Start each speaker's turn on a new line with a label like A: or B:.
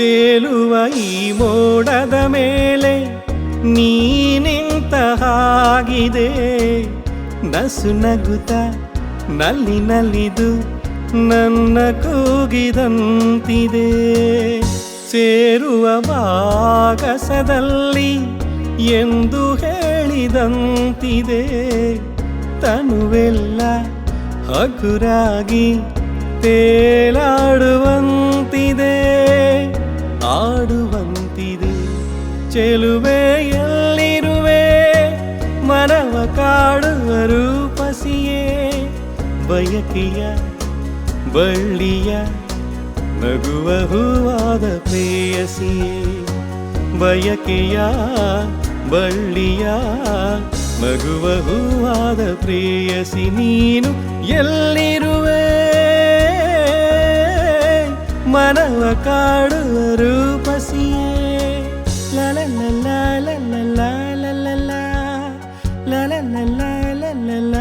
A: ತೇಲುವ ಈ ಮೋಡದ ಮೇಲೆ ನೀ ನಿಂತ ಹಾಗಿದೆ, ನಸು ನಗುತ್ತ ನಲ್ಲಿ ನಲಿದು ನನ್ನ ಕೂಗಿದಂತಿದೆ. ಸೇರುವ ಭಾಗಸದಲ್ಲಿ ಎಂದು ಹೇಳಿದಂತಿದೆ, ತನುವೆಲ್ಲ ಹಗುರಾಗಿ ತೇಲಾಡುವಂತಿದೆ, ಆಡುವಂತಿದೆ. ಚೆಲುವೆ ಎಲ್ಲಿರುವೆ, ಮನವ ಕಾಡುವ ರೂಪಸಿಯೇ, ಬಯಕೆಯ ಬಳ್ಳಿಯ ನಗುವ ಹೂವಾದ ಪ್ರೇಯಸಿಯೇ, ಬಯಕೆಯ ಬಳ್ಳಿಯ ನಗುವ ಹೂವಾದ ಪ್ರೇಯಸಿ ನೀನು ಎಲ್ಲಿರುವೆ, ಮನವ ಕಾಡುವ ರೂಪಸಿಯೇ. ಲಲಲಲ ಲಲಲ ಲಲಲ ಲಲಲ ಲಲಲ